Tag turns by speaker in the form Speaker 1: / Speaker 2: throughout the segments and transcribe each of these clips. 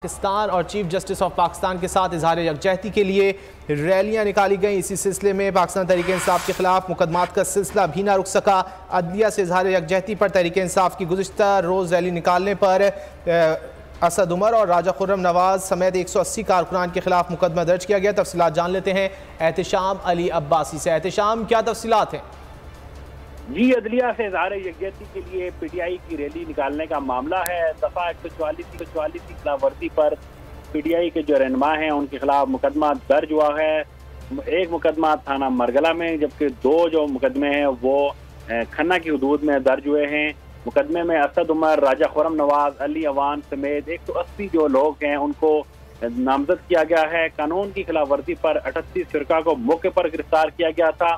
Speaker 1: पाकिस्तान और chief justice of Pakistan के साथ इजहार यकजहती के लिए रैलियां निकाली गई। इसी सिलसिले में पाकिस्तान तहरीक इंसाफ के खिलाफ मुकदमात का सिलसिला भी ना रुक सका। अदलिया से इजहार यकजहती पर तहरीक इंसाफ की गुज़िश्ता रोज़ रैली निकालने पर असद उमर और राजा खुर्रम नवाज समेत 180 कारकुनान के खिलाफ मुकदमा दर्ज किया गया। तफसीलात जान लेते हैं एहतिशाम अली अब्बासी से। एहतिशाम, क्या तफसीलात हैं?
Speaker 2: जी, अदलिया से इजहार यकजहती के लिए पीटीआई की रैली निकालने का मामला है। दफा 144 की खिलाफवर्जी पर पीटीआई के जो रहनुमा हैं उनके खिलाफ मुकदमा दर्ज हुआ है। एक मुकदमा थाना मरगला में, जबकि दो जो मुकदमे हैं वो खन्ना की हदूद में दर्ज हुए हैं। मुकदमे में असद उमर, राजा खुर्रम नवाज, अली अवान समेत 180 जो लोग हैं उनको नामजद किया गया है। कानून की खिलाफवर्जी पर 38 शुरका को मौके पर गिरफ्तार किया गया था,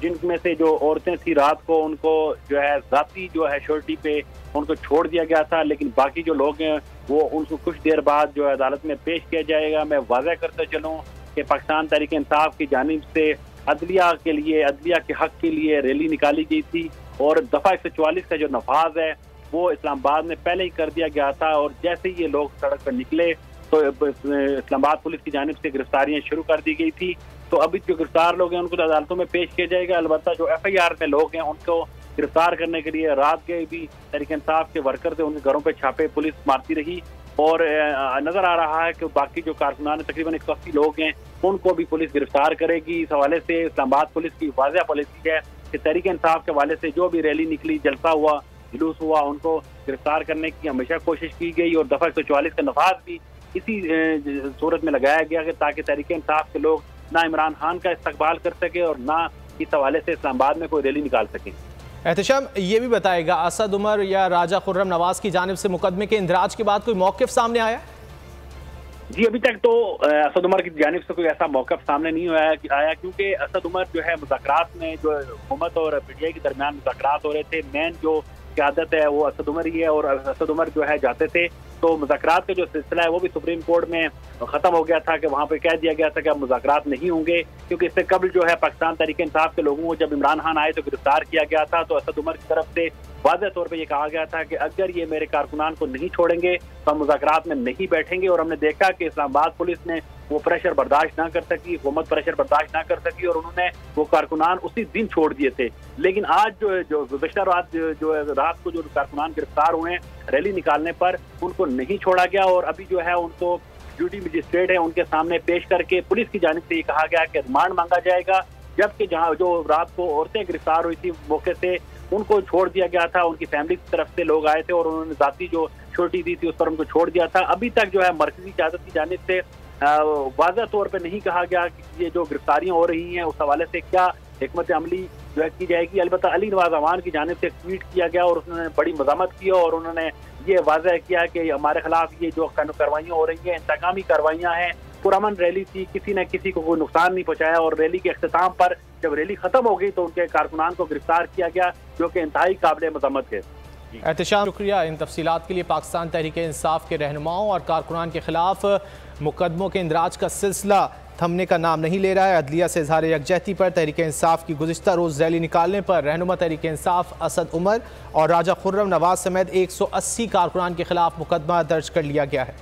Speaker 2: जिनमें से जो औरतें थी रात को उनको जो है जाती जो है श्योरिटी पे उनको छोड़ दिया गया था, लेकिन बाकी जो लोग हैं वो उनको कुछ देर बाद जो है अदालत में पेश किया जाएगा। मैं वाज़ह करते चलूँ कि पाकिस्तान तहरीक इंसाफ की जानिब से अदलिया के हक के लिए रैली निकाली गई थी और दफ़ा 144 का जो नफाज है वो इस्लामाबाद में पहले ही कर दिया गया था। और जैसे ही ये लोग सड़क पर निकले तो इस्लामाबाद पुलिस की जानिब से गिरफ्तारियां शुरू कर दी गई थी। तो अभी जो गिरफ्तार लोग हैं उनको तो अदालतों में पेश किया जाएगा। अलबत्ता जो FIR में लोग हैं उनको गिरफ्तार करने के लिए रात के भी तहरीक इंसाफ के वर्कर थे, उनके घरों पे छापे पुलिस मारती रही और नजर आ रहा है कि बाकी जो कारकुनान तकरीबन 180 लोग हैं उनको भी पुलिस गिरफ्तार करेगी। इस हवाले से इस्लामाबाद पुलिस की वाज़ह पॉलिसी है कि तहरीक इंसाफ के हवाले से जो भी रैली निकली, जलसा हुआ, जुलूस हुआ, उनको गिरफ्तार करने की हमेशा कोशिश की गई और दफा 144 का नफाज भी इसी सूरत में लगाया गया कि ताकि तहरीक इंसाफ के लोग ना इमरान खान का इस्तकबाल कर सके और ना इस हवाले से इस्लामाबाद में कोई रैली निकाल सके।
Speaker 1: एहतिशाम, ये भी बताएगा असद उमर या राजा खुर्रम नवाज की जानिब से मुकदमे के इंदराज के बाद कोई मौक़िफ़ सामने आया?
Speaker 2: जी, अभी तक तो असद उमर की जानिब से कोई ऐसा मौक़िफ़ सामने नहीं आया, क्योंकि असद उमर जो है मुज़ाकरात में जो हुकूमत और पीटीआई के दरमियान मुज़ाकरात हो रहे थे, मेन जो क़यादत है वो असद उमर ही है और असद उमर जो है जाते थे तो मुज़ाकरात का जो सिलसिला है वो भी सुप्रीम कोर्ट में ख़त्म हो गया था कि वहाँ पे कह दिया गया था कि अब मुज़ाकरात नहीं होंगे, क्योंकि इससे कबल जो है पाकिस्तान तहरीक इंसाफ के लोगों को जब इमरान खान आए तो गिरफ्तार किया गया था। तो असद उमर की तरफ से वाज़ह तौर पर यह कहा गया था कि अगर ये मेरे कारकुनान को नहीं छोड़ेंगे तो हम मुज़ाकरात में नहीं बैठेंगे। और हमने देखा कि इस्लामाबाद पुलिस ने वो प्रेशर बर्दाश्त ना कर सकी, हुकूमत प्रेशर बर्दाश्त ना कर सकी और उन्होंने वो कारकुनान उसी दिन छोड़ दिए थे। लेकिन आज जो गुज़श्ता रात को जो कारकुनान गिरफ्तार हुए रैली निकालने पर उनको नहीं छोड़ा गया और अभी जो है उनको ड्यूटी मजिस्ट्रेट है उनके सामने पेश करके पुलिस की जानिब से ये कहा गया कि रिमांड मांगा जाएगा। जबकि जहाँ जो रात को औरतें गिरफ्तार हुई थी मौके से उनको छोड़ दिया गया था, उनकी फैमिली की तरफ से लोग आए थे और उन्होंने जाती जो छोटी दी थी उस पर उनको छोड़ दिया था। अभी तक जो है मरकजी क़यादत की जानिब से वाज़ह तौर पर नहीं कहा गया कि ये जो गिरफ्तारियां हो रही हैं उस हवाले से क्या हिकमत अमली जो है की जाएगी। अलबत्ता अली नवाज अवान की जानिब से ट्वीट किया गया और उन्होंने बड़ी मज़ामत की और उन्होंने ये वाज़ह किया कि हमारे खिलाफ ये जो कार्रवाइयाँ हो रही हैं इंतकामी कार्रवाइयाँ हैं, पुरअमन रैली थी, किसी न किसी को कोई नुकसान नहीं पहुँचाया और रैली के अख्ताम पर जब रैली खत्म हो गई तो उनके कारकुनान को गिरफ्तार किया गया, जो कि इंतहाई काबिल मज़म्मत है।
Speaker 1: एहतिशाम, शुक्रिया इन तफसीलात के लिए। पाकिस्तान तहरीक इंसाफ के रहनुमाओं और कारकुनान के खिलाफ मुकदमों के इंदराज का सिलसिला थमने का नाम नहीं ले रहा है। अदलिया से इजहार यकजहती पर तहरीक इंसाफ की गुज़िश्ता रोज़ रैली निकालने पर रहनुमा तहरीक इंसाफ असद उमर और राजा खुर्रम नवाज समेत 180 कारकुनान के खिलाफ मुकदमा दर्ज कर लिया गया है।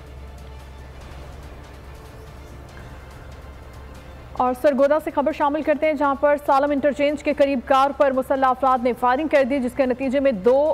Speaker 3: और सरगोदा से खबर शामिल करते हैं, जहां पर सालम इंटरचेंज के करीब कार पर मुसल्लह अफराद ने फायरिंग कर दी, जिसके नतीजे में 2